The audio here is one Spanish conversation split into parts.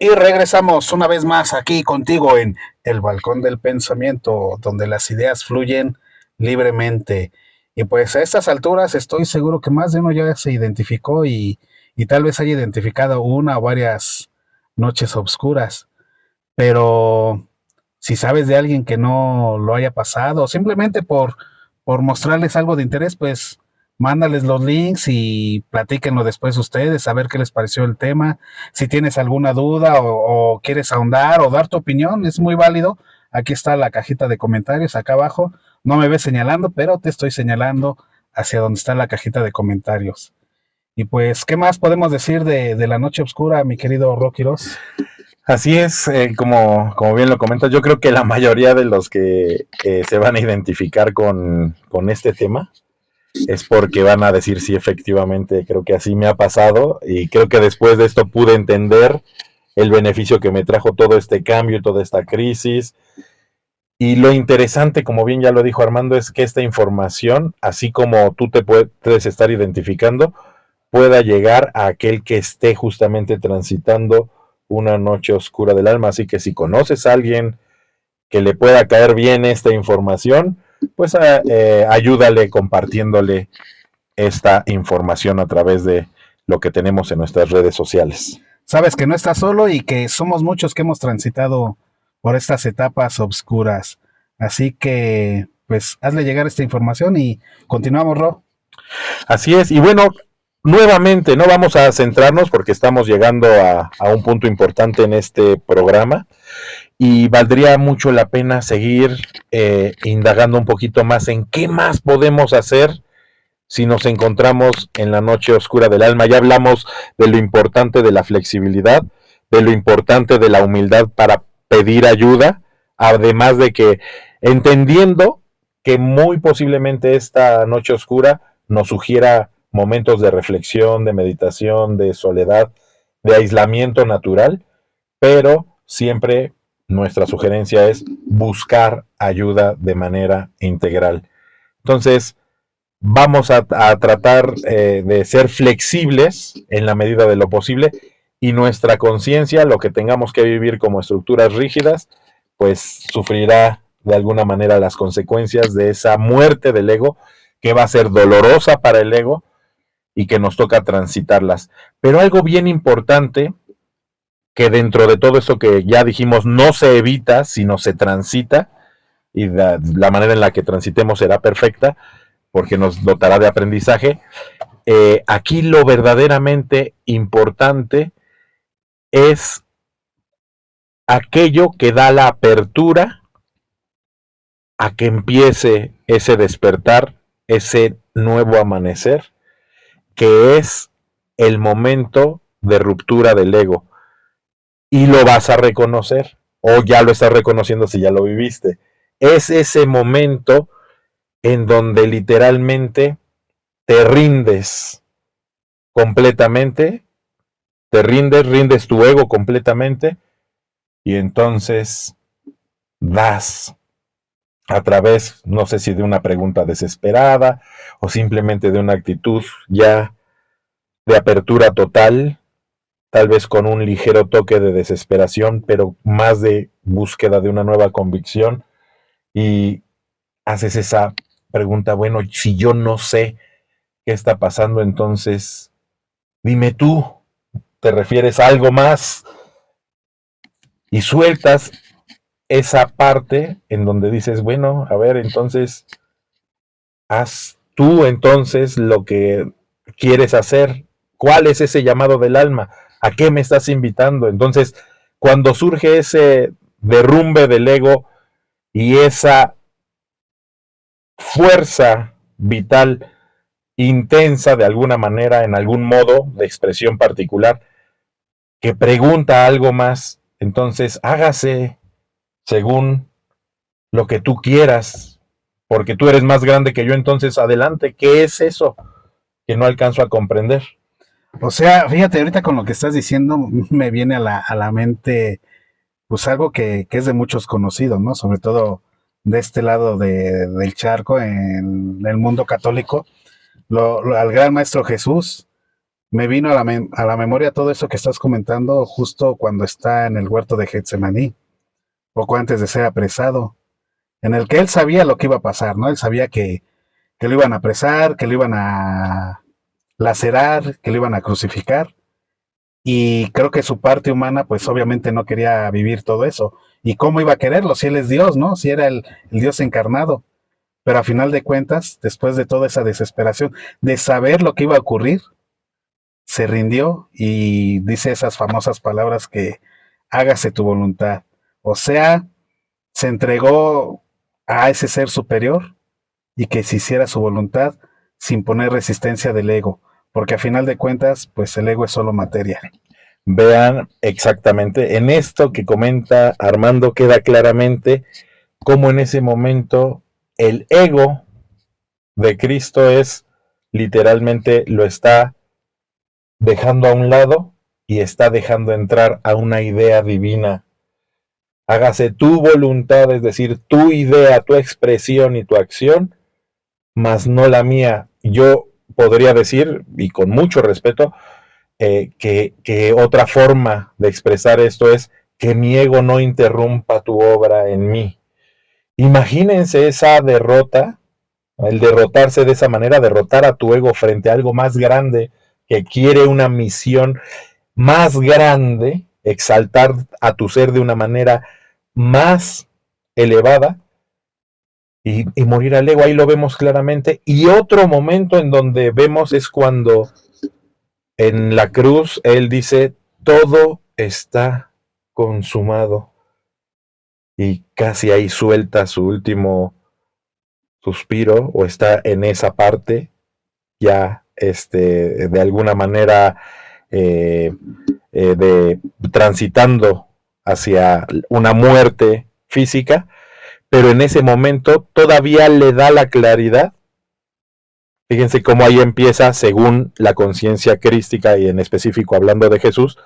Y regresamos una vez más aquí contigo en el balcón del pensamiento, donde las ideas fluyen libremente. Y pues a estas alturas estoy seguro que más de uno ya se identificó y tal vez haya identificado una o varias noches oscuras. Pero si sabes de alguien que no lo haya pasado, simplemente por mostrarles algo de interés, pues mándales los links y platíquenlo después ustedes, a ver qué les pareció el tema. Si tienes alguna duda o quieres ahondar o dar tu opinión, es muy válido. Aquí está la cajita de comentarios, acá abajo. No me ves señalando, pero te estoy señalando hacia donde está la cajita de comentarios. Y pues, ¿qué más podemos decir de la noche oscura, mi querido Rocky Ross? Así es, como bien lo comentas, yo creo que la mayoría de los que se van a identificar con este tema es porque van a decir sí, efectivamente, creo que así me ha pasado y creo que después de esto pude entender el beneficio que me trajo todo este cambio y toda esta crisis. Y lo interesante, como bien ya lo dijo Armando, es que esta información, así como tú te puedes estar identificando, pueda llegar a aquel que esté justamente transitando una noche oscura del alma. Así que si conoces a alguien que le pueda caer bien esta información, pues ayúdale compartiéndole esta información a través de lo que tenemos en nuestras redes sociales. Sabes que no estás solo y que somos muchos que hemos transitado por estas etapas oscuras. Así que, pues, hazle llegar esta información y continuamos, Ro. Así es, y bueno, nuevamente no vamos a centrarnos porque estamos llegando a un punto importante en este programa y valdría mucho la pena seguir indagando un poquito más en qué más podemos hacer si nos encontramos en la noche oscura del alma. Ya hablamos de lo importante de la flexibilidad, de lo importante de la humildad para pedir ayuda, además de que entendiendo que muy posiblemente esta noche oscura nos sugiera momentos de reflexión, de meditación, de soledad, de aislamiento natural, pero siempre nuestra sugerencia es buscar ayuda de manera integral. Entonces, vamos a tratar de ser flexibles en la medida de lo posible y nuestra conciencia, lo que tengamos que vivir como estructuras rígidas, pues sufrirá de alguna manera las consecuencias de esa muerte del ego, que va a ser dolorosa para el ego y que nos toca transitarlas. Pero algo bien importante, que dentro de todo esto que ya dijimos no se evita, sino se transita, y la manera en la que transitemos será perfecta, porque nos dotará de aprendizaje. Aquí lo verdaderamente importante es aquello que da la apertura a que empiece ese despertar, ese nuevo amanecer, que es el momento de ruptura del ego. Y lo vas a reconocer, o ya lo estás reconociendo si ya lo viviste. Es ese momento en donde literalmente te rindes completamente, rindes tu ego completamente y entonces das a través, no sé si de una pregunta desesperada o simplemente de una actitud ya de apertura total, tal vez con un ligero toque de desesperación, pero más de búsqueda de una nueva convicción y haces esa pregunta, bueno, si yo no sé qué está pasando, entonces dime tú, ¿te refieres a algo más? Y sueltas esa parte en donde dices, bueno, a ver, entonces, haz tú entonces lo que quieres hacer. ¿Cuál es ese llamado del alma? ¿A qué me estás invitando? Entonces, cuando surge ese derrumbe del ego y esa fuerza vital intensa de alguna manera, en algún modo de expresión particular, que pregunta algo más, entonces hágase según lo que tú quieras, porque tú eres más grande que yo, entonces adelante, ¿qué es eso que no alcanzo a comprender? O sea, fíjate, ahorita con lo que estás diciendo me viene a la mente, pues algo que es de muchos conocidos, ¿no? Sobre todo de este lado del charco, en el mundo católico, al gran maestro Jesús. Me vino a la memoria todo eso que estás comentando justo cuando está en el huerto de Getsemaní, poco antes de ser apresado, en el que él sabía lo que iba a pasar, ¿no? Él sabía que lo iban a apresar, que lo iban a lacerar, que lo iban a crucificar. Y creo que su parte humana, pues obviamente no quería vivir todo eso. ¿Y cómo iba a quererlo? Si él es Dios, ¿no? Si era el Dios encarnado. Pero a final de cuentas, después de toda esa desesperación, de saber lo que iba a ocurrir, se rindió y dice esas famosas palabras que hágase tu voluntad. O sea, se entregó a ese ser superior y que se hiciera su voluntad sin poner resistencia del ego, porque a final de cuentas, pues el ego es solo materia. Vean exactamente, en esto que comenta Armando queda claramente cómo en ese momento el ego de Cristo es literalmente lo está dejando a un lado y está dejando entrar a una idea divina. Hágase tu voluntad, es decir, tu idea, tu expresión y tu acción, mas no la mía. Yo podría decir, y con mucho respeto, que otra forma de expresar esto es que mi ego no interrumpa tu obra en mí. Imagínense esa derrota, el derrotarse de esa manera, derrotar a tu ego frente a algo más grande que quiere una misión más grande, exaltar a tu ser de una manera más elevada y morir al ego. Ahí lo vemos claramente. Y otro momento en donde vemos es cuando en la cruz él dice, todo está consumado. Y casi ahí suelta su último suspiro o está en esa parte ya de alguna manera eh, de transitando hacia una muerte física, pero en ese momento todavía le da la claridad. Fíjense cómo ahí empieza, según la conciencia crística y en específico hablando de Jesús,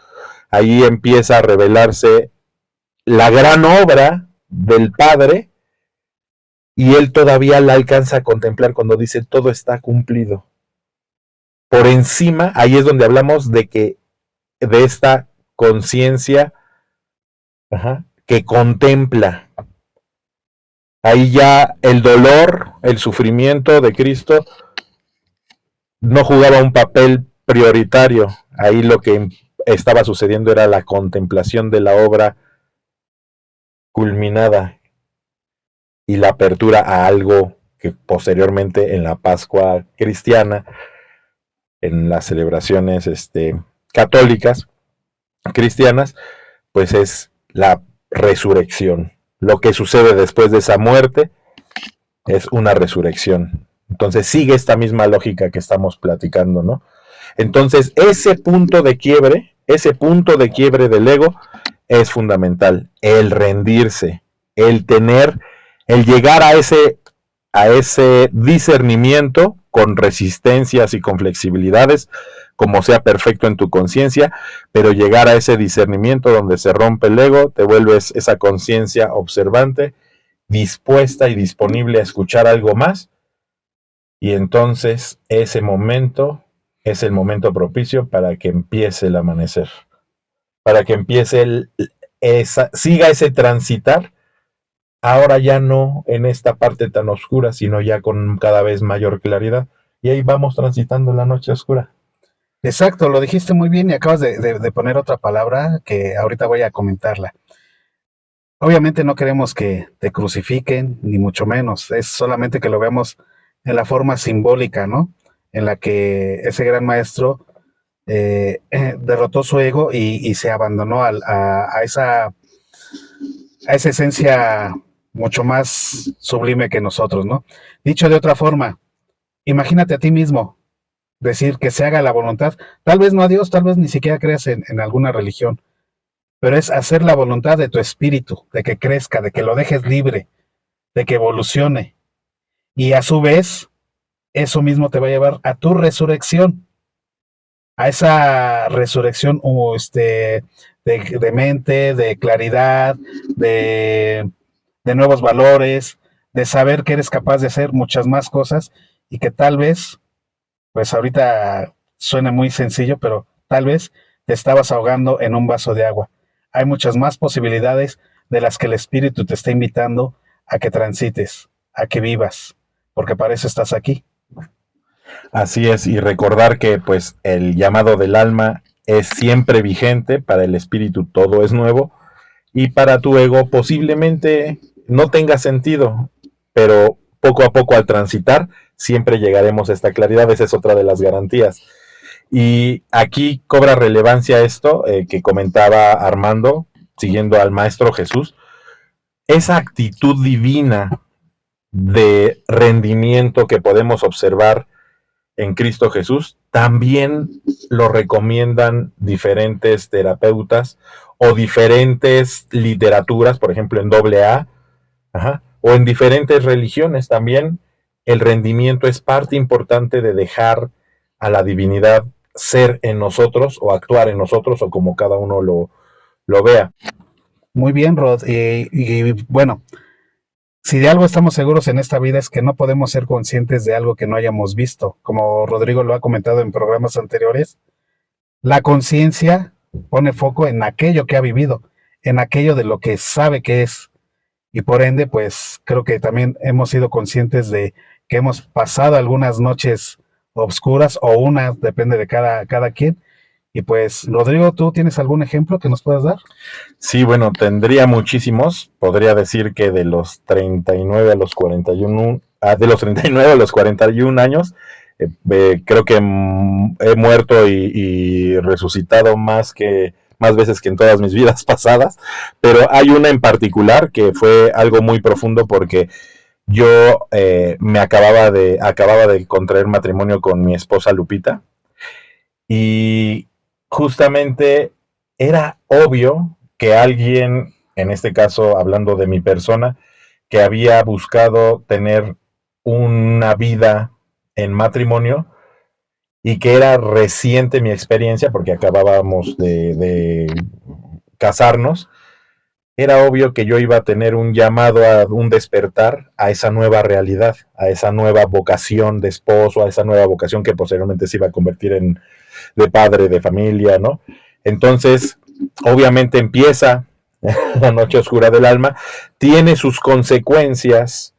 ahí empieza a revelarse la gran obra del Padre y él todavía la alcanza a contemplar cuando dice todo está cumplido. Por encima, ahí es donde hablamos de que de esta conciencia que contempla. Ahí ya el dolor, el sufrimiento de Cristo no jugaba un papel prioritario. Ahí lo que estaba sucediendo era la contemplación de la obra culminada y la apertura a algo que posteriormente en la Pascua cristiana, en las celebraciones católicas, cristianas, pues es la resurrección. Lo que sucede después de esa muerte es una resurrección. Entonces sigue esta misma lógica que estamos platicando, ¿no? Entonces ese punto de quiebre del ego es fundamental, el rendirse, el tener, el llegar a ese discernimiento con resistencias y con flexibilidades, como sea perfecto en tu conciencia, pero llegar a ese discernimiento donde se rompe el ego, te vuelves esa conciencia observante, dispuesta y disponible a escuchar algo más, y entonces ese momento es el momento propicio para que empiece el amanecer, para que empiece siga ese transitar, ahora ya no en esta parte tan oscura, sino ya con cada vez mayor claridad, y ahí vamos transitando la noche oscura. Exacto, lo dijiste muy bien y acabas de poner otra palabra que ahorita voy a comentarla. Obviamente no queremos que te crucifiquen, ni mucho menos, es solamente que lo veamos en la forma simbólica, ¿no? En la que ese gran maestro derrotó su ego y se abandonó a esa esencia mucho más sublime que nosotros, ¿no? Dicho de otra forma, imagínate a ti mismo decir que se haga la voluntad, tal vez no a Dios, tal vez ni siquiera creas en alguna religión, pero es hacer la voluntad de tu espíritu, de que crezca, de que lo dejes libre, de que evolucione. Y a su vez, eso mismo te va a llevar a tu resurrección, a esa resurrección de mente, de claridad, de nuevos valores, de saber que eres capaz de hacer muchas más cosas y que tal vez, pues ahorita suene muy sencillo, pero tal vez te estabas ahogando en un vaso de agua. Hay muchas más posibilidades de las que el Espíritu te está invitando a que transites, a que vivas, porque para eso estás aquí. Así es, y recordar que pues el llamado del alma es siempre vigente, para el espíritu todo es nuevo, y para tu ego posiblemente no tenga sentido, pero poco a poco al transitar siempre llegaremos a esta claridad. Esa es otra de las garantías. Y aquí cobra relevancia esto que comentaba Armando, siguiendo al Maestro Jesús, esa actitud divina de rendimiento que podemos observar en Cristo Jesús, también lo recomiendan diferentes terapeutas o diferentes literaturas, por ejemplo en AA, o en diferentes religiones también. El rendimiento es parte importante de dejar a la divinidad ser en nosotros o actuar en nosotros, o como cada uno lo vea. Muy bien, Rod. Y bueno, si de algo estamos seguros en esta vida es que no podemos ser conscientes de algo que no hayamos visto. Como Rodrigo lo ha comentado en programas anteriores, la conciencia pone foco en aquello que ha vivido, en aquello de lo que sabe que es. Y por ende, pues creo que también hemos sido conscientes de que hemos pasado algunas noches obscuras o una, depende de cada quien. Y pues, Rodrigo, ¿tú tienes algún ejemplo que nos puedas dar? Sí, bueno, tendría muchísimos. Podría decir que de los 39 a los 41, de los 39 a los 41 años, creo que he muerto y resucitado más veces que en todas mis vidas pasadas, pero hay una en particular que fue algo muy profundo, porque yo acababa de contraer matrimonio con mi esposa Lupita, y justamente era obvio que alguien, en este caso hablando de mi persona, que había buscado tener una vida en matrimonio y que era reciente mi experiencia porque acabábamos de casarnos, era obvio que yo iba a tener un llamado, a un despertar a esa nueva realidad, a esa nueva vocación de esposo, a esa nueva vocación que posteriormente se iba a convertir en de padre, de familia, ¿no? Entonces, obviamente empieza la noche oscura del alma, tiene sus consecuencias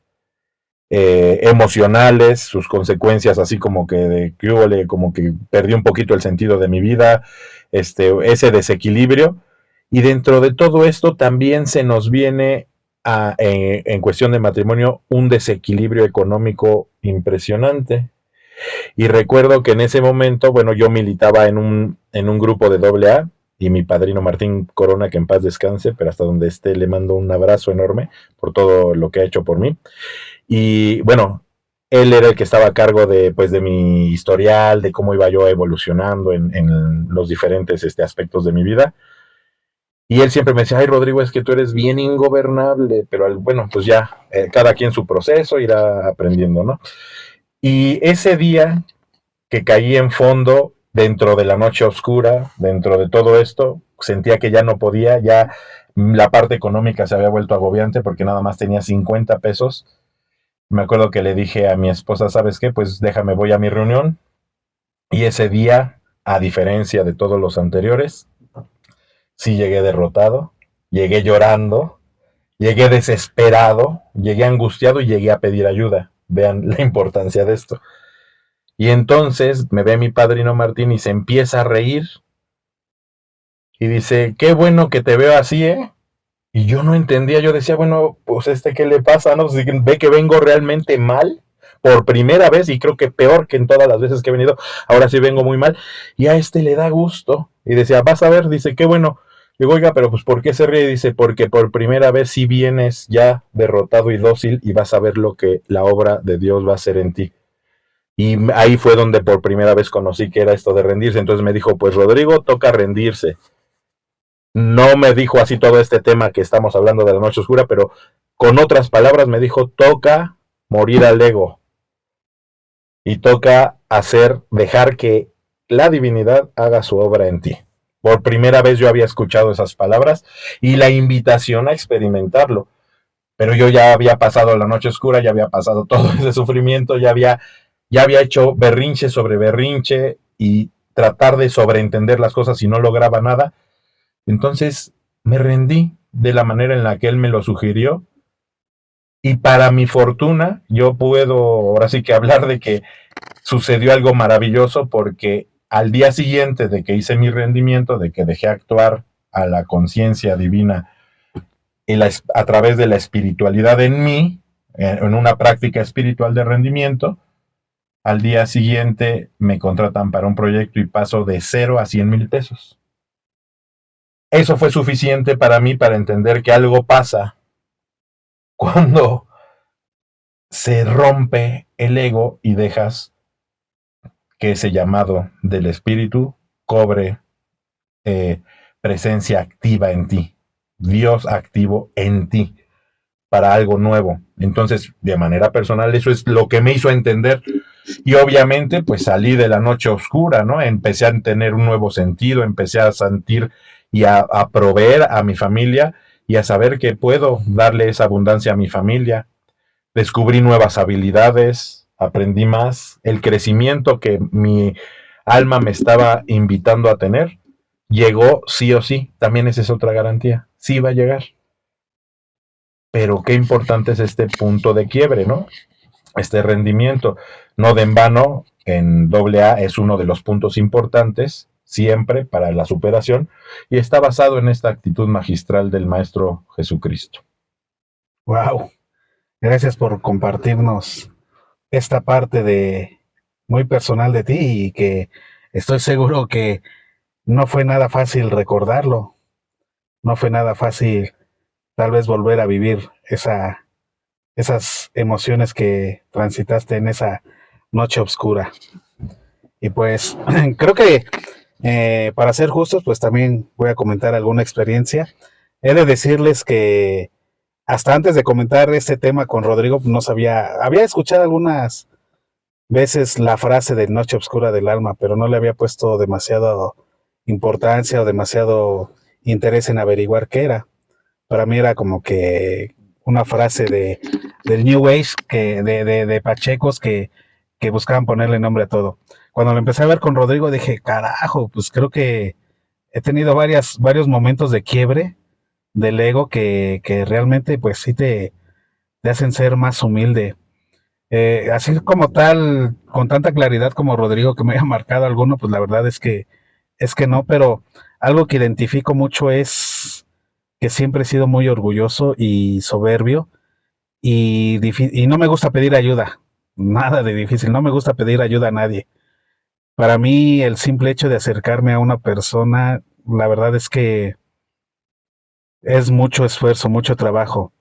emocionales, sus consecuencias así como que como que perdí un poquito el sentido de mi vida, ese desequilibrio, y dentro de todo esto también se nos viene en cuestión de matrimonio un desequilibrio económico impresionante. Y recuerdo que en ese momento, bueno, yo militaba en un grupo de AA, y mi padrino Martín Corona, que en paz descanse, pero hasta donde esté le mando un abrazo enorme por todo lo que ha hecho por mí. Y bueno, él era el que estaba a cargo pues, de mi historial, de cómo iba yo evolucionando en los diferentes aspectos de mi vida. Y él siempre me decía, ay Rodrigo, es que tú eres bien ingobernable, pero bueno, pues ya, cada quien su proceso irá aprendiendo, ¿no? Y ese día que caí en fondo dentro de la noche oscura, dentro de todo esto, sentía que ya no podía, ya la parte económica se había vuelto agobiante porque nada más tenía 50 pesos. Me acuerdo que le dije a mi esposa, ¿sabes qué? Pues déjame, voy a mi reunión. Y ese día, a diferencia de todos los anteriores, sí llegué derrotado, llegué llorando, llegué desesperado, llegué angustiado y llegué a pedir ayuda. Vean la importancia de esto. Y entonces me ve mi padrino Martín y se empieza a reír. Y dice, qué bueno que te veo así, ¿eh? Y yo no entendía, yo decía, bueno, pues ¿qué le pasa? ¿No? Si ve que vengo realmente mal por primera vez, y creo que peor que en todas las veces que he venido, ahora sí vengo muy mal. Y a le da gusto. Y decía, vas a ver, dice, qué bueno. Digo, oiga, pero pues ¿por qué se ríe? Dice, porque por primera vez sí vienes ya derrotado y dócil y vas a ver lo que la obra de Dios va a hacer en ti. Y ahí fue donde por primera vez conocí que era esto de rendirse. Entonces me dijo, pues Rodrigo, toca rendirse. No me dijo así todo este tema que estamos hablando de la noche oscura, pero con otras palabras me dijo, toca morir al ego. Y toca dejar que la divinidad haga su obra en ti. Por primera vez yo había escuchado esas palabras y la invitación a experimentarlo. Pero yo ya había pasado la noche oscura, ya había pasado todo ese sufrimiento, ya había hecho berrinche sobre berrinche, y tratar de sobreentender las cosas y no lograba nada. Entonces me rendí de la manera en la que él me lo sugirió y para mi fortuna yo puedo ahora sí que hablar de que sucedió algo maravilloso porque al día siguiente de que hice mi rendimiento, de que dejé actuar a la conciencia divina a través de la espiritualidad en mí, en una práctica espiritual de rendimiento, al día siguiente me contratan para un proyecto y paso de 0 a 100,000 pesos. Eso fue suficiente para mí para entender que algo pasa cuando se rompe el ego y dejas que ese llamado del espíritu cobre eh, presencia activa en ti, Dios activo en ti para algo nuevo. Entonces, de manera personal, eso es lo que me hizo entender. Y obviamente, pues salí de la noche oscura, ¿no? Empecé a tener un nuevo sentido, empecé a sentir y a proveer a mi familia y a saber que puedo darle esa abundancia a mi familia. Descubrí nuevas habilidades, aprendí más, el crecimiento que mi alma me estaba invitando a tener llegó sí o sí. También esa es otra garantía, sí va a llegar. Pero qué importante es este punto de quiebre, ¿no? Este rendimiento. No de en vano, en AA es uno de los puntos importantes siempre para la superación y está basado en esta actitud magistral del Maestro Jesucristo. Wow, gracias por compartirnos esta parte de muy personal de ti y que estoy seguro que no fue nada fácil recordarlo, no fue nada fácil tal vez volver a vivir esas emociones que transitaste en esa noche oscura. Y pues creo que para ser justos, pues también voy a comentar alguna experiencia. He de decirles que hasta antes de comentar este tema con Rodrigo, no sabía, había escuchado algunas veces la frase de Noche Oscura del Alma, pero no le había puesto demasiada importancia o demasiado interés en averiguar qué era. Para mí era como que una frase del New Age, de Pachecos que buscaban ponerle nombre a todo. Cuando lo empecé a ver con Rodrigo dije, carajo, pues creo que he tenido varios momentos de quiebre del ego que realmente pues sí te hacen ser más humilde. Así como tal, con tanta claridad como Rodrigo que me haya marcado alguno, pues la verdad es que no, pero algo que identifico mucho es que siempre he sido muy orgulloso y soberbio y no me gusta pedir ayuda, nada de difícil, no me gusta pedir ayuda a nadie. Para mí el simple hecho de acercarme a una persona, la verdad es que es mucho esfuerzo, mucho trabajo.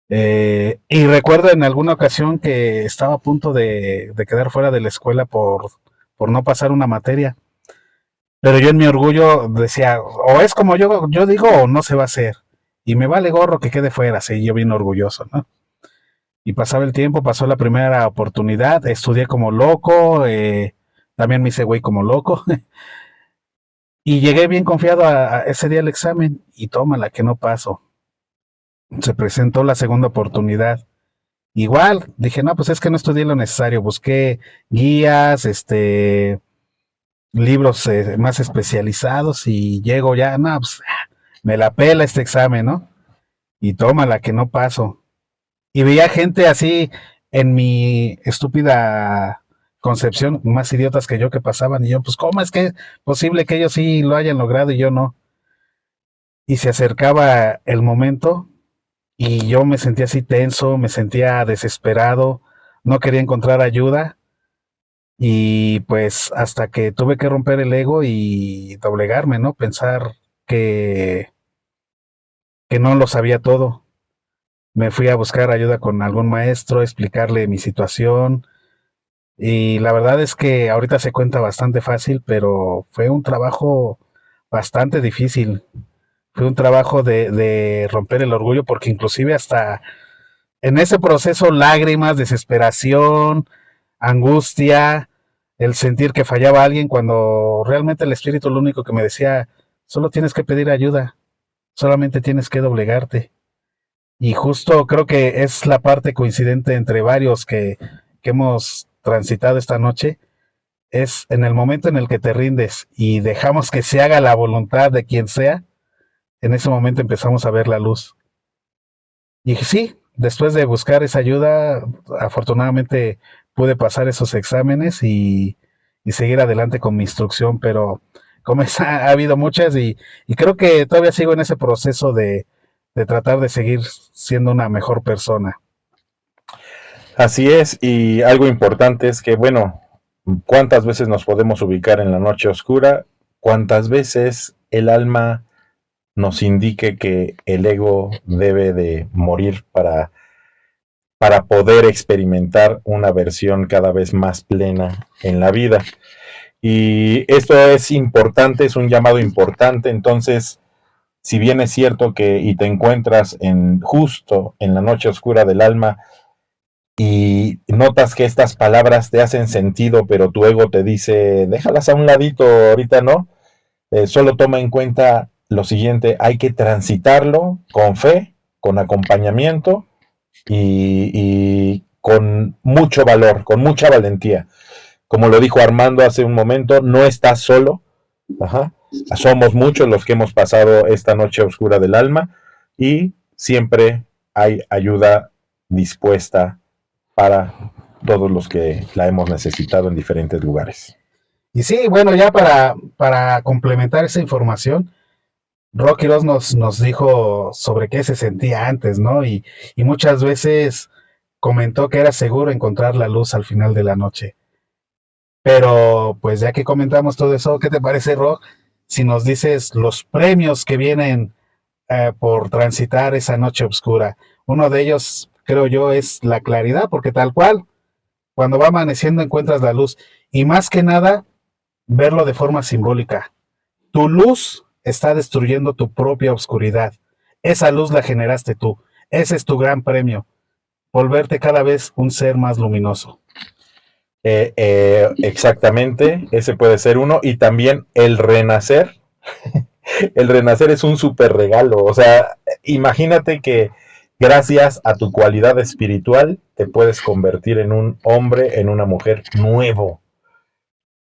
Y recuerdo en alguna ocasión que estaba a punto de quedar fuera de la escuela por no pasar una materia. Pero yo en mi orgullo decía, o es como yo digo o no se va a hacer. Y me vale gorro que quede fuera, sí, yo bien orgulloso, ¿no? Y pasaba el tiempo, pasó la primera oportunidad, estudié como loco, también me hice güey como loco. Y llegué bien confiado a ese día al examen y tómala que no paso. Se presentó la segunda oportunidad. Igual, dije, no, pues es que no estudié lo necesario, busqué guías, libros más especializados y llego ya, no, pues me la pela este examen, ¿no? Y tómala que no paso. Y veía gente así en mi estúpida concepción, más idiotas que yo que pasaban y yo, pues ¿cómo es que es posible que ellos sí lo hayan logrado y yo no? Y se acercaba el momento y yo me sentía así tenso, me sentía desesperado, no quería encontrar ayuda y pues hasta que tuve que romper el ego y doblegarme, ¿no? Pensar que, que no lo sabía todo. Me fui a buscar ayuda con algún maestro, explicarle mi situación y la verdad es que ahorita se cuenta bastante fácil, pero fue un trabajo bastante difícil. Fue un trabajo de romper el orgullo porque inclusive hasta en ese proceso lágrimas, desesperación, angustia, el sentir que fallaba alguien cuando realmente el espíritu lo único que me decía, solo tienes que pedir ayuda, solamente tienes que doblegarte. Y justo creo que es la parte coincidente entre varios que hemos transitado esta noche, es en el momento en el que te rindes y dejamos que se haga la voluntad de quien sea, en ese momento empezamos a ver la luz. Y sí, después de buscar esa ayuda, afortunadamente pude pasar esos exámenes y seguir adelante con mi instrucción, pero como esa, ha habido muchas y creo que todavía sigo en ese proceso de tratar de seguir siendo una mejor persona. Así es, y algo importante es que, bueno, ¿cuántas veces nos podemos ubicar en la noche oscura? ¿Cuántas veces el alma nos indique que el ego debe de morir para poder experimentar una versión cada vez más plena en la vida? Y esto es importante, es un llamado importante, entonces, si bien es cierto que y te encuentras justo en la noche oscura del alma y notas que estas palabras te hacen sentido, pero tu ego te dice, déjalas a un ladito, ahorita no, solo toma en cuenta lo siguiente, hay que transitarlo con fe, con acompañamiento y con mucho valor, con mucha valentía. Como lo dijo Armando hace un momento, no estás solo. Ajá. Somos muchos los que hemos pasado esta noche oscura del alma y siempre hay ayuda dispuesta para todos los que la hemos necesitado en diferentes lugares. Y sí, bueno, ya para complementar esa información, Rocky Ross nos dijo sobre qué se sentía antes, ¿no? Y muchas veces comentó que era seguro encontrar la luz al final de la noche. Pero pues ya que comentamos todo eso, ¿qué te parece, Rock? Si nos dices los premios que vienen por transitar esa noche oscura. Uno de ellos, creo yo, es la claridad, porque tal cual, cuando va amaneciendo encuentras la luz. Y más que nada, verlo de forma simbólica. Tu luz está destruyendo tu propia oscuridad. Esa luz la generaste tú. Ese es tu gran premio. Volverte cada vez un ser más luminoso. Exactamente, ese puede ser uno. Y también el renacer. El renacer es un súper regalo. O sea, imagínate que gracias a tu cualidad espiritual te puedes convertir en un hombre, en una mujer nuevo.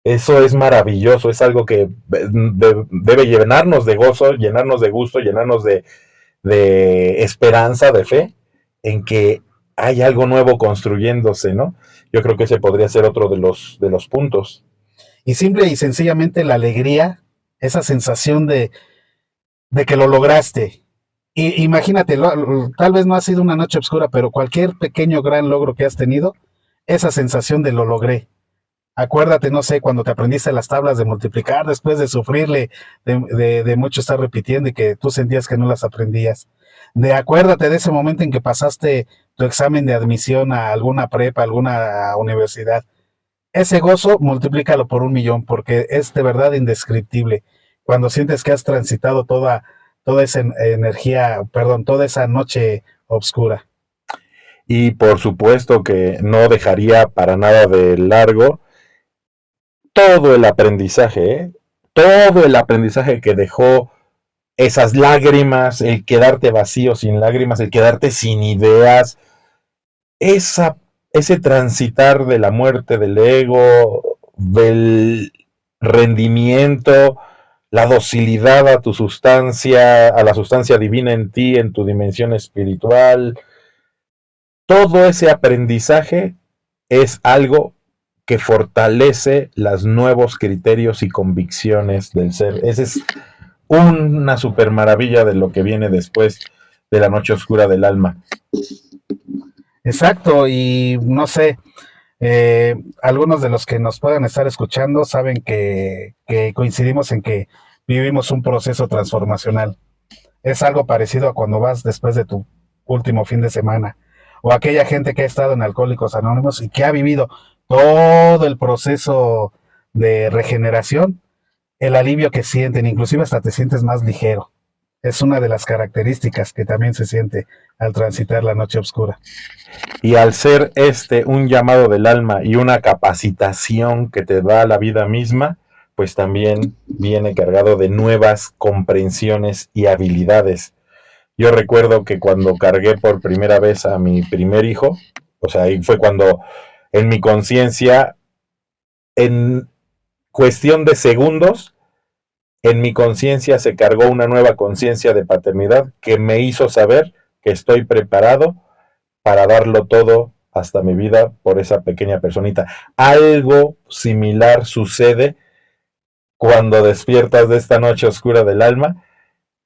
Eso es maravilloso, es algo que debe llenarnos de gozo, llenarnos de gusto, llenarnos de esperanza, de fe, en que hay algo nuevo construyéndose, ¿no? Yo creo que ese podría ser otro de los puntos. Y simple y sencillamente la alegría, esa sensación de que lo lograste. Y imagínate, tal vez no ha sido una noche oscura, pero cualquier pequeño gran logro que has tenido, esa sensación de lo logré. Acuérdate, no sé, cuando te aprendiste las tablas de multiplicar después de sufrirle, de mucho estar repitiendo y que tú sentías que no las aprendías. Acuérdate de ese momento en que pasaste tu examen de admisión a alguna prepa, alguna universidad. Ese gozo, multiplícalo por 1,000,000, porque es de verdad indescriptible. Cuando sientes que has transitado toda esa energía, perdón, toda esa noche oscura. Y por supuesto que no dejaría para nada de largo todo el aprendizaje, ¿eh? Todo el aprendizaje que dejó esas lágrimas, el quedarte vacío sin lágrimas, el quedarte sin ideas, esa, ese transitar de la muerte del ego, del rendimiento, la docilidad a tu sustancia, a la sustancia divina en ti, en tu dimensión espiritual, todo ese aprendizaje es algo que fortalece los nuevos criterios y convicciones del ser. Esa es una super maravilla de lo que viene después de la noche oscura del alma. Exacto, y no sé, algunos de los que nos puedan estar escuchando saben que coincidimos en que vivimos un proceso transformacional. Es algo parecido a cuando vas después de tu último fin de semana, o aquella gente que ha estado en Alcohólicos Anónimos y que ha vivido todo el proceso de regeneración, el alivio que sienten, inclusive hasta te sientes más ligero. Es una de las características que también se siente al transitar la noche oscura. Y al ser un llamado del alma y una capacitación que te da la vida misma, pues también viene cargado de nuevas comprensiones y habilidades. Yo recuerdo que cuando cargué por primera vez a mi primer hijo, o sea, ahí fue cuando en mi conciencia, cuestión de segundos, en mi conciencia se cargó una nueva conciencia de paternidad que me hizo saber que estoy preparado para darlo todo hasta mi vida por esa pequeña personita. Algo similar sucede cuando despiertas de esta noche oscura del alma.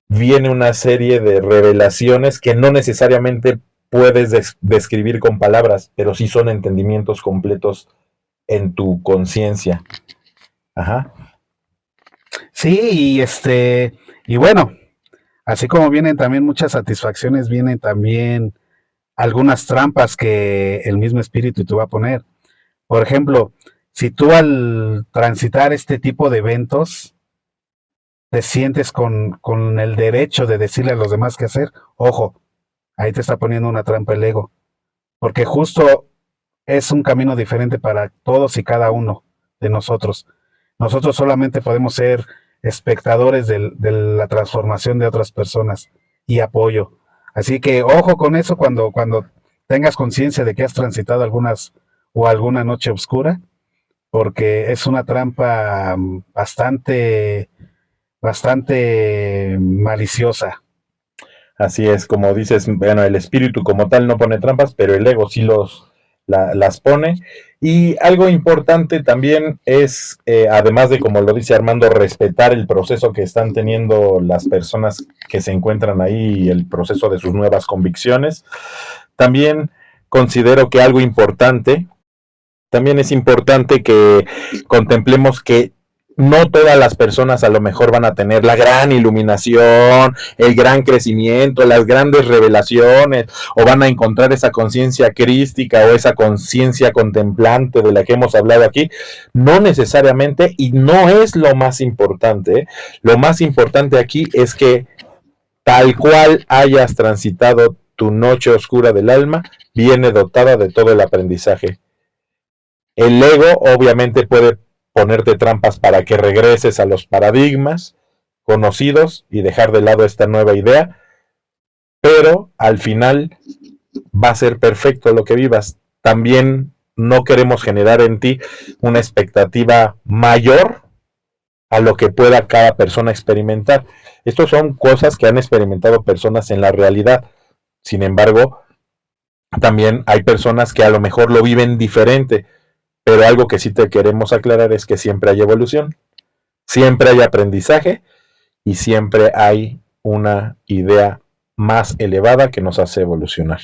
Viene una serie de revelaciones que no necesariamente puedes describir con palabras, pero sí son entendimientos completos en tu conciencia. Ajá. Sí, y bueno, así como vienen también muchas satisfacciones, vienen también algunas trampas que el mismo espíritu te va a poner. Por ejemplo, si tú al transitar este tipo de eventos te sientes con el derecho de decirle a los demás qué hacer, ojo, ahí te está poniendo una trampa el ego, porque justo es un camino diferente para todos y cada uno de nosotros. Nosotros solamente podemos ser espectadores de la transformación de otras personas y apoyo. Así que ojo con eso cuando tengas conciencia de que has transitado algunas o alguna noche oscura, porque es una trampa bastante maliciosa. Así es, como dices, bueno, el espíritu como tal no pone trampas, pero el ego sí las pone. Y algo importante también es, además de, como lo dice Armando, respetar el proceso que están teniendo las personas que se encuentran ahí y el proceso de sus nuevas convicciones, también considero que algo importante, también es importante que contemplemos que no todas las personas a lo mejor van a tener la gran iluminación, el gran crecimiento, las grandes revelaciones, o van a encontrar esa conciencia crística o esa conciencia contemplante de la que hemos hablado aquí. No necesariamente, y no es lo más importante. Lo más importante aquí es que tal cual hayas transitado tu noche oscura del alma, viene dotada de todo el aprendizaje. El ego obviamente puede ponerte trampas para que regreses a los paradigmas conocidos y dejar de lado esta nueva idea, pero al final va a ser perfecto lo que vivas. También no queremos generar en ti una expectativa mayor a lo que pueda cada persona experimentar. Estas son cosas que han experimentado personas en la realidad. Sin embargo, también hay personas que a lo mejor lo viven diferente. Pero algo que sí te queremos aclarar es que siempre hay evolución, siempre hay aprendizaje y siempre hay una idea más elevada que nos hace evolucionar.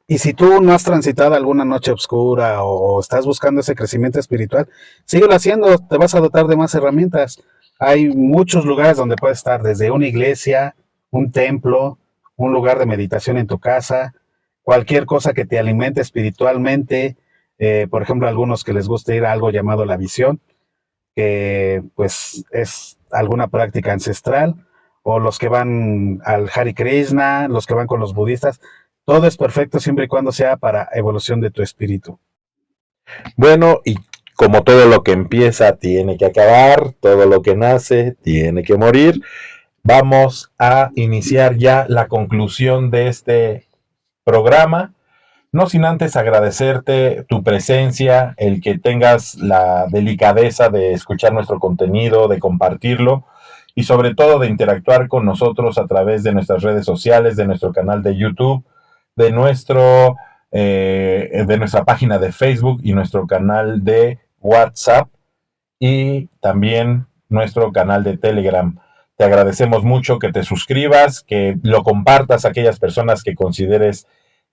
Y si tú no has transitado alguna noche oscura o estás buscando ese crecimiento espiritual, síguelo haciendo, te vas a dotar de más herramientas. Hay muchos lugares donde puedes estar, desde una iglesia, un templo, un lugar de meditación en tu casa, cualquier cosa que te alimente espiritualmente. Por ejemplo, algunos que les gusta ir a algo llamado la visión, que pues es alguna práctica ancestral, o los que van al Hare Krishna, los que van con los budistas, todo es perfecto siempre y cuando sea para evolución de tu espíritu. Bueno, y como todo lo que empieza tiene que acabar, todo lo que nace tiene que morir, vamos a iniciar ya la conclusión de este programa. No sin antes agradecerte tu presencia, el que tengas la delicadeza de escuchar nuestro contenido, de compartirlo y sobre todo de interactuar con nosotros a través de nuestras redes sociales, de nuestro canal de YouTube, de de nuestra página de Facebook y nuestro canal de WhatsApp y también nuestro canal de Telegram. Te agradecemos mucho que te suscribas, que lo compartas a aquellas personas que consideres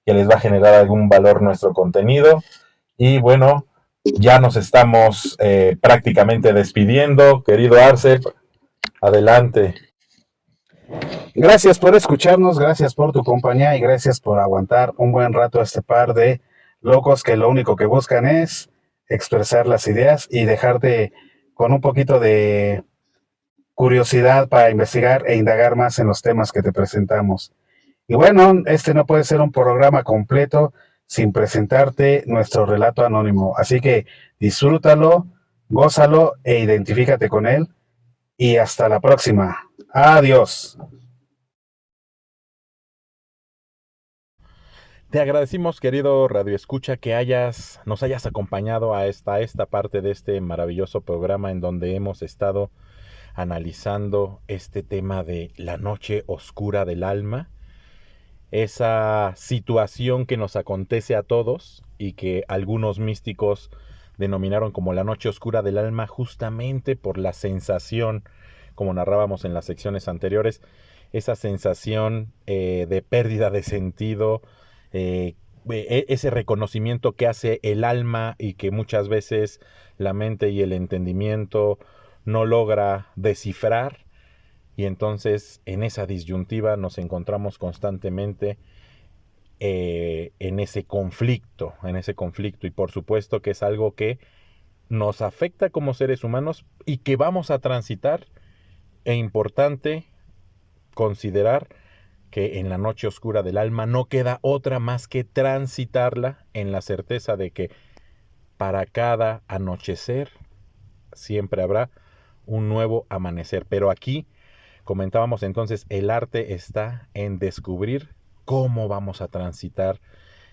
que les va a generar algún valor nuestro contenido. Y bueno, ya nos estamos prácticamente despidiendo. Querido Arce, adelante. Gracias por escucharnos, gracias por tu compañía y gracias por aguantar un buen rato a este par de locos que lo único que buscan es expresar las ideas y dejarte con un poquito de curiosidad para investigar e indagar más en los temas que te presentamos. Y bueno, este no puede ser un programa completo sin presentarte nuestro relato anónimo. Así que disfrútalo, gózalo e identifícate con él. Y hasta la próxima. Adiós. Te agradecimos, querido Radio Escucha, que nos hayas acompañado a esta parte de este maravilloso programa en donde hemos estado analizando este tema de la noche oscura del alma, esa situación que nos acontece a todos y que algunos místicos denominaron como la noche oscura del alma justamente por la sensación, como narrábamos en las secciones anteriores, esa sensación de pérdida de sentido, ese reconocimiento que hace el alma y que muchas veces la mente y el entendimiento no logra descifrar, y entonces en esa disyuntiva nos encontramos constantemente en ese conflicto, y por supuesto que es algo que nos afecta como seres humanos y que vamos a transitar. E importante considerar que en la noche oscura del alma no queda otra más que transitarla en la certeza de que para cada anochecer siempre habrá un nuevo amanecer. Pero aquí comentábamos entonces, el arte está en descubrir cómo vamos a transitar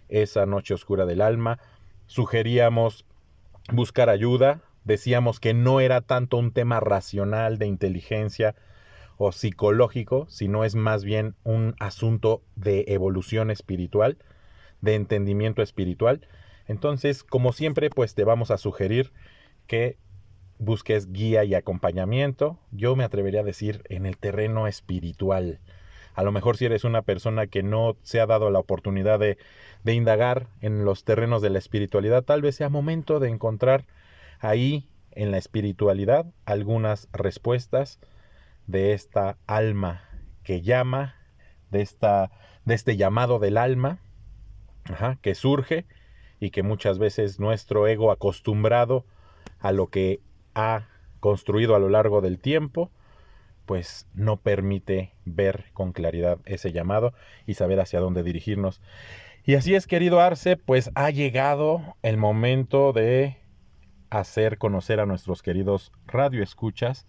esa noche oscura del alma. Sugeríamos buscar ayuda, decíamos que no era tanto un tema racional de inteligencia o psicológico, sino es más bien un asunto de evolución espiritual, de entendimiento espiritual. Entonces, como siempre, pues te vamos a sugerir que busques guía y acompañamiento. Yo me atrevería a decir en el terreno espiritual. A lo mejor si eres una persona que no se ha dado la oportunidad de indagar en los terrenos de la espiritualidad, tal vez sea momento de encontrar ahí en la espiritualidad algunas respuestas de esta alma que llama, de este llamado del alma, que surge y que muchas veces nuestro ego acostumbrado a lo que ha construido a lo largo del tiempo, pues no permite ver con claridad ese llamado y saber hacia dónde dirigirnos. Y así es, querido Arce, pues ha llegado el momento de hacer conocer a nuestros queridos radioescuchas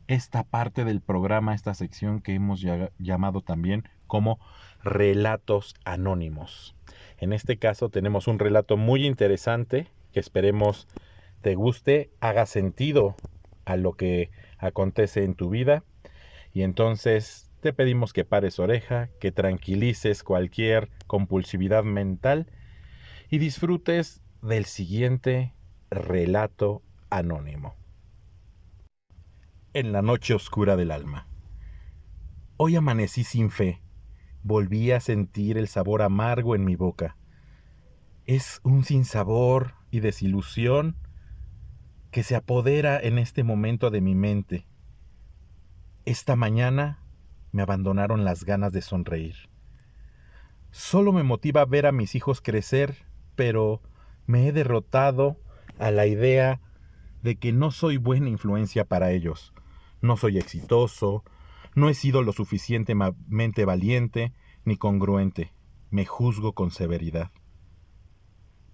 esta parte del programa, esta sección que hemos llamado también como relatos anónimos. En este caso tenemos un relato muy interesante que esperemos te guste, haga sentido a lo que acontece en tu vida, y entonces te pedimos que pares oreja, que tranquilices cualquier compulsividad mental y disfrutes del siguiente relato anónimo. En la noche oscura del alma. Hoy amanecí sin fe. Volví a sentir el sabor amargo en mi boca. Es un sinsabor y desilusión que se apodera en este momento de mi mente. Esta mañana me abandonaron las ganas de sonreír. Solo me motiva ver a mis hijos crecer, pero me he derrotado a la idea de que no soy buena influencia para ellos. No soy exitoso, no he sido lo suficientemente valiente ni congruente. Me juzgo con severidad.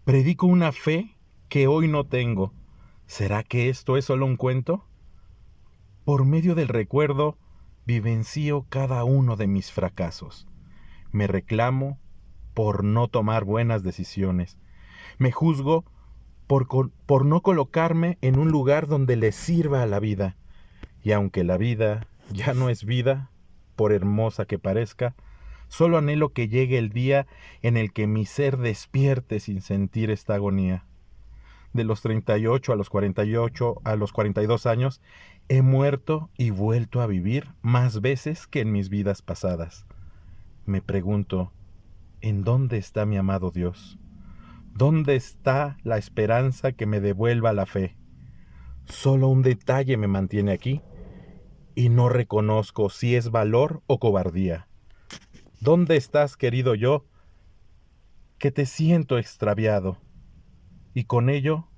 Predico una fe que hoy no tengo. ¿Será que esto es solo un cuento? Por medio del recuerdo, vivencio cada uno de mis fracasos. Me reclamo por no tomar buenas decisiones. Me juzgo por no colocarme en un lugar donde le sirva a la vida. Y aunque la vida ya no es vida, por hermosa que parezca, solo anhelo que llegue el día en el que mi ser despierte sin sentir esta agonía. De los 38 a los 48 a los 42 años, he muerto y vuelto a vivir más veces que en mis vidas pasadas. Me pregunto, ¿en dónde está mi amado Dios? ¿Dónde está la esperanza que me devuelva la fe? Solo un detalle me mantiene aquí y no reconozco si es valor o cobardía. ¿Dónde estás, querido yo, que te siento extraviado y con ello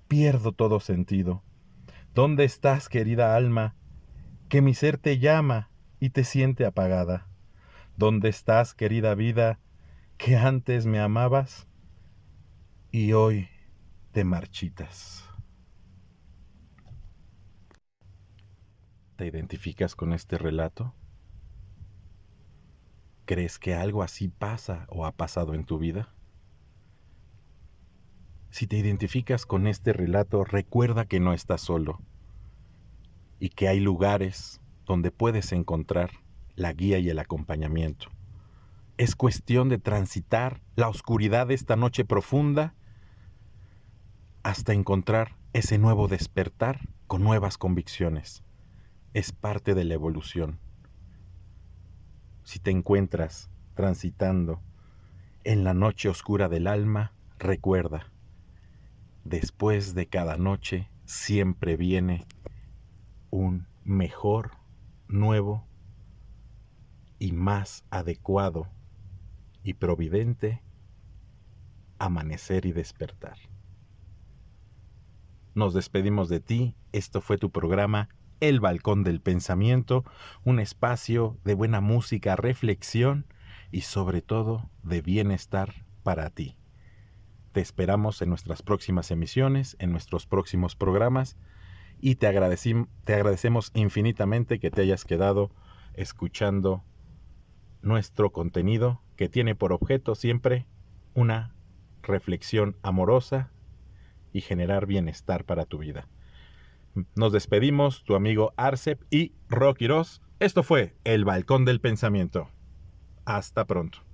pierdo todo sentido? ¿Dónde estás, querida alma, que mi ser te llama y te siente apagada? ¿Dónde estás, querida vida, que antes me amabas y hoy te marchitas? ¿Te identificas con este relato? ¿Crees que algo así pasa o ha pasado en tu vida? Si te identificas con este relato, recuerda que no estás solo y que hay lugares donde puedes encontrar la guía y el acompañamiento. Es cuestión de transitar la oscuridad de esta noche profunda hasta encontrar ese nuevo despertar con nuevas convicciones. Es parte de la evolución. Si te encuentras transitando en la noche oscura del alma, recuerda, después de cada noche siempre viene un mejor, nuevo y más adecuado y providente amanecer y despertar. Nos despedimos de ti. Esto fue tu programa El Balcón del Pensamiento, un espacio de buena música, reflexión y sobre todo de bienestar para ti. Te esperamos en nuestras próximas emisiones, en nuestros próximos programas y te agradecemos infinitamente que te hayas quedado escuchando nuestro contenido que tiene por objeto siempre una reflexión amorosa y generar bienestar para tu vida. Nos despedimos, tu amigo Arcep y Rock Quiroz. Esto fue El Balcón del Pensamiento. Hasta pronto.